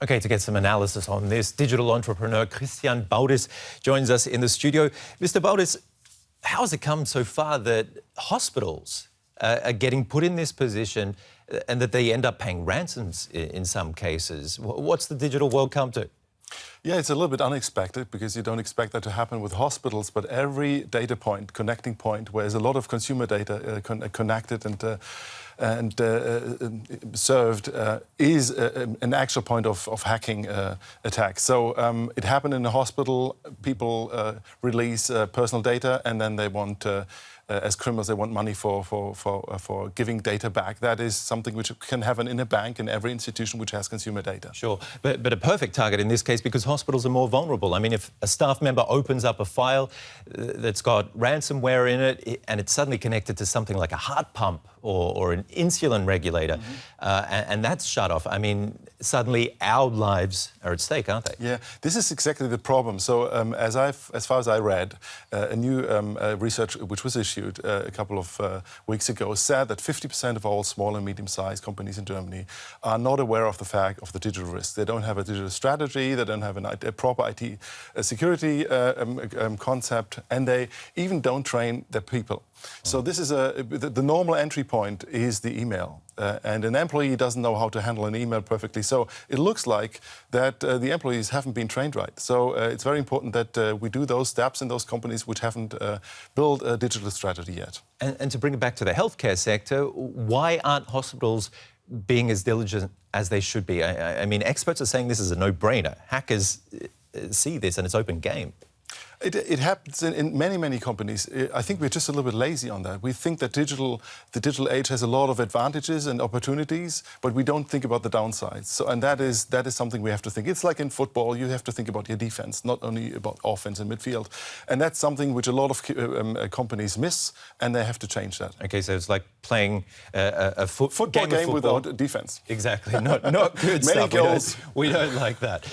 Okay, to get some analysis on this, digital entrepreneur Christian Baudis joins us in the studio. Mr. Baudis, how has it come so far that hospitals are getting put in this position and that they end up paying ransoms in some cases? What's the digital world come to? Yeah, it's a little bit unexpected because you don't expect that to happen with hospitals, but every data point, connecting point, where there's a lot of consumer data connected and served is an actual point of hacking attack. So it happened in a hospital. People release personal data, and then they want, as criminals, they want money for giving data back. That is something which can happen in a bank, in every institution which has consumer data. Sure, but a perfect target in this case because hospitals are more vulnerable. I mean, if a staff member opens up a file that's got ransomware in it and it's suddenly connected to something like a heart pump or an insulin regulator, and that's shut off, I mean, suddenly our lives are at stake, aren't they? Yeah, this is exactly the problem. So as far as I read, a new research which was issued a couple of weeks ago said that 50% of all small and medium-sized companies in Germany are not aware of the fact of the digital risk. They don't have a digital strategy, they don't have a proper IT security concept, and they even don't train their people. So this is the normal entry point is the email. And an employee doesn't know how to handle an email perfectly. So it looks like that the employees haven't been trained right. So it's very important that we do those steps in those companies which haven't built a digital strategy yet. And to bring it back to the healthcare sector, why aren't hospitals being as diligent as they should be? I mean, experts are saying this is a no-brainer. Hackers see this and it's open game. It happens in many companies. I think we're just a little bit lazy on that. We think that the digital age has a lot of advantages and opportunities, but we don't think about the downsides. So, and that is something we have to think. It's like in football, you have to think about your defense, not only about offense and midfield. And that's something which a lot of companies miss, and they have to change that. Okay, so it's like playing a football game without defense. Exactly, not good Many stuff. goals. We don't like that.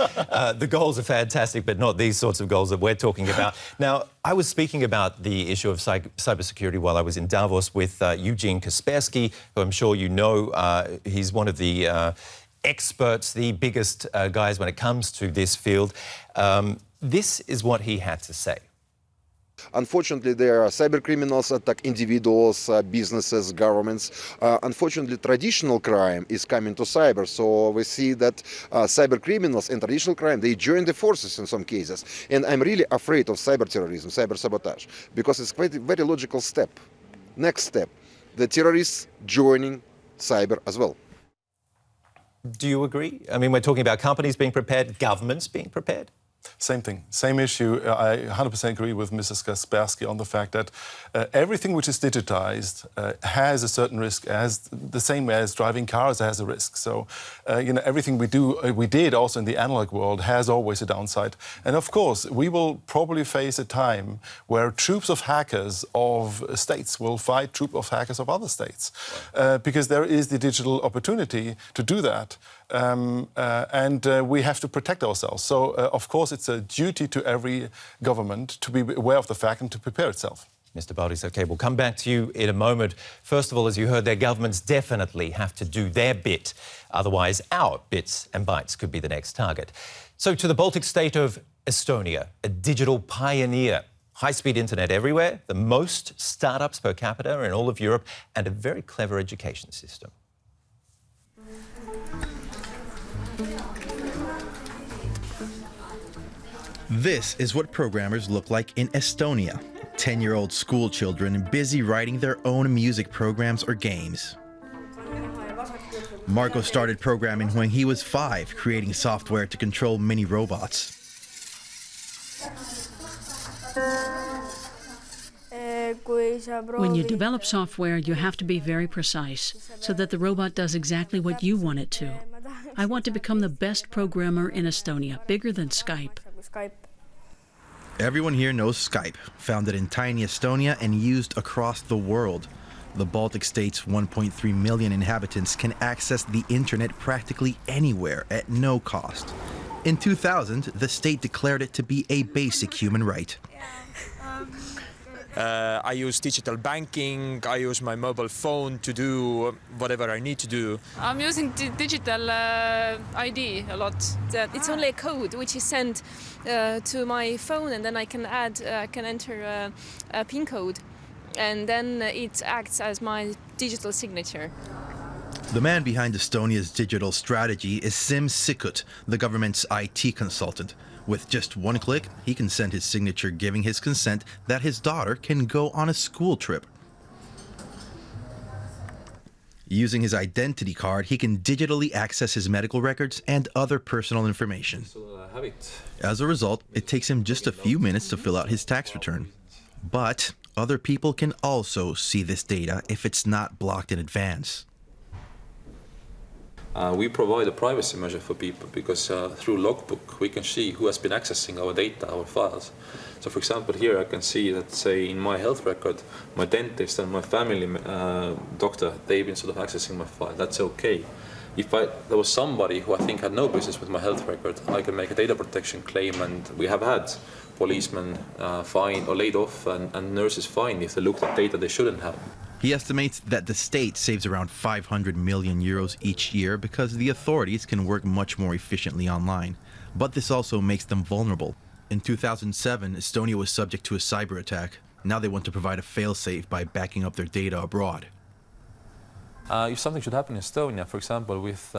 The goals are fantastic, but not these sorts of goals that we're talking about. Now, I was speaking about the issue of cybersecurity while I was in Davos with Eugene Kaspersky, who I'm sure you know. He's one of the experts, the biggest guys when it comes to this field. This is what he had to say. Unfortunately, there are cyber criminals attack individuals, businesses, governments. Unfortunately, traditional crime is coming to cyber. So we see that cyber criminals and traditional crime, they join the forces in some cases. And I'm really afraid of cyber terrorism, cyber sabotage, because it's quite a very logical step. Next step, the terrorists joining cyber as well. Do you agree? I mean, we're talking about companies being prepared, governments being prepared. Same thing, same issue. I 100% agree with Mrs. Kaspersky on the fact that everything which is digitized has a certain risk, as the same way as driving cars has a risk. So, you know, everything we did also in the analog world has always a downside. And of course, we will probably face a time where troops of hackers of states will fight troops of hackers of other states, because there is the digital opportunity to do that. And we have to protect ourselves. So, of course, it's a duty to every government to be aware of the fact and to prepare itself. Mr. Baudis, OK, we'll come back to you in a moment. First of all, as you heard, their governments definitely have to do their bit. Otherwise, our bits and bytes could be the next target. So to the Baltic state of Estonia, a digital pioneer. High-speed internet everywhere, the most startups per capita in all of Europe, and a very clever education system. This is what programmers look like in Estonia. 10-year-old school children busy writing their own music programs or games. Marco started programming when he was 5, creating software to control mini robots. When you develop software, you have to be very precise so that the robot does exactly what you want it to. I want to become the best programmer in Estonia, bigger than Skype. Everyone here knows Skype, founded in tiny Estonia and used across the world. The Baltic state's 1.3 million inhabitants can access the internet practically anywhere at no cost. In 2000, the state declared it to be a basic human right. I use digital banking, I use my mobile phone to do whatever I need to do. I'm using digital ID a lot. It's only a code which is sent to my phone, and then I can enter a PIN code, and then it acts as my digital signature. The man behind Estonia's digital strategy is Siim Sikkut, the government's IT consultant. With just one click, he can send his signature giving his consent that his daughter can go on a school trip. Using his identity card, he can digitally access his medical records and other personal information. As a result, it takes him just a few minutes to fill out his tax return. But other people can also see this data if it's not blocked in advance. We provide a privacy measure for people because through logbook we can see who has been accessing our data, our files. So for example here I can see that, say, in my health record, my dentist and my family doctor, they've been sort of accessing my file. That's okay. If there was somebody who I think had no business with my health record, I can make a data protection claim, and we have had policemen fined or laid off and nurses fined if they looked at data they shouldn't have. He estimates that the state saves around 500 million euros each year because the authorities can work much more efficiently online. But this also makes them vulnerable. In 2007, Estonia was subject to a cyber attack. Now they want to provide a fail-safe by backing up their data abroad. If something should happen in Estonia, for example, with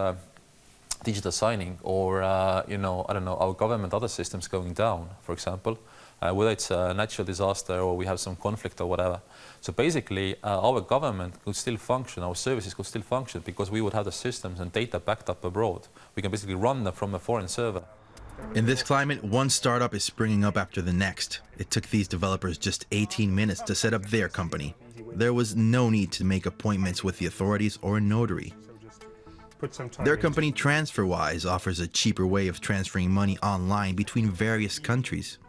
digital signing or, I don't know, our government, other systems going down, for example, whether it's a natural disaster or we have some conflict or whatever. So basically, our government could still function, our services could still function because we would have the systems and data backed up abroad. We can basically run them from a foreign server. In this climate, one startup is springing up after the next. It took these developers just 18 minutes to set up their company. There was no need to make appointments with the authorities or a notary. Their company TransferWise offers a cheaper way of transferring money online between various countries.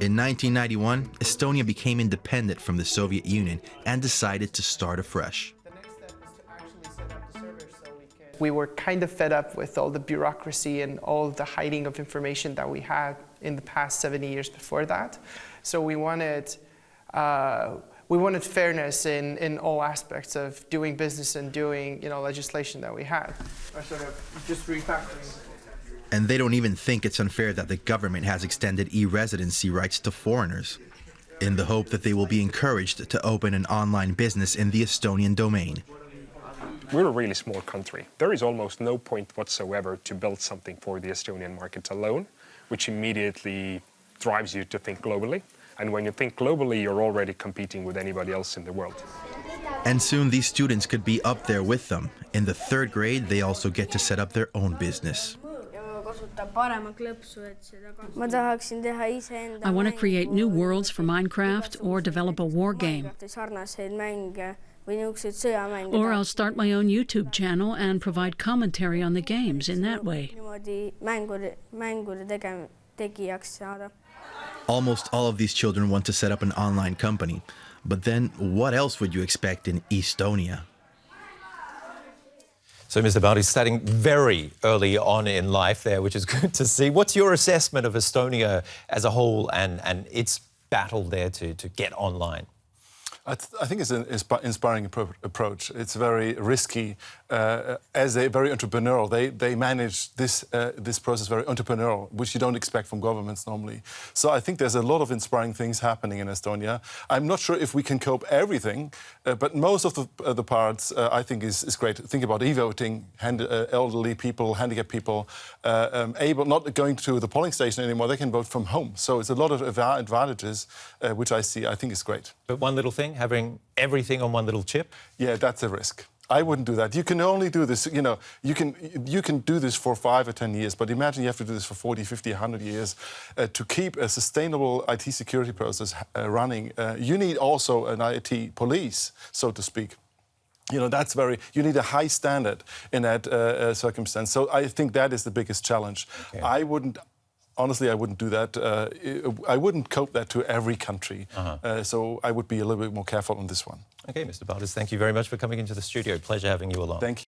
In 1991, Estonia became independent from the Soviet Union and decided to start afresh. We were kind of fed up with all the bureaucracy and all the hiding of information that we had in the past 70 years before that. So we wanted fairness in all aspects of doing business and doing legislation that we had. Or sort of just refactoring. And they don't even think it's unfair that the government has extended e-residency rights to foreigners, in the hope that they will be encouraged to open an online business in the Estonian domain. We're a really small country. There is almost no point whatsoever to build something for the Estonian market alone, which immediately drives you to think globally. And when you think globally, you're already competing with anybody else in the world. And soon these students could be up there with them. In the third grade, they also get to set up their own business. I want to create new worlds for Minecraft or develop a war game. Or I'll start my own YouTube channel and provide commentary on the games in that way. Almost all of these children want to set up an online company. But then what else would you expect in Estonia? So, Mr. Baudis, starting very early on in life there, which is good to see. What's your assessment of Estonia as a whole and its battle there to get online? I think it's an inspiring approach. It's very risky, as they're very entrepreneurial. They manage this process very entrepreneurial, which you don't expect from governments normally. So I think there's a lot of inspiring things happening in Estonia. I'm not sure if we can cope everything, but most of the parts I think is great. Think about e-voting, elderly people, handicapped people, not going to the polling station anymore. They can vote from home. So it's a lot of advantages, which I think is great. But one little thing, having everything on one little chip? Yeah, that's a risk. I wouldn't do that. You can only do this, you can do this for 5 or 10 years, but imagine you have to do this for 40, 50, 100 years. To keep a sustainable IT security process running, you need also an IT police, so to speak. You need a high standard in that circumstance. So I think that is the biggest challenge. Okay. Honestly, I wouldn't do that. I wouldn't cope that to every country. So I would be a little bit more careful on this one. Okay, Mr. Baudis, thank you very much for coming into the studio. Pleasure having you along. Thank you.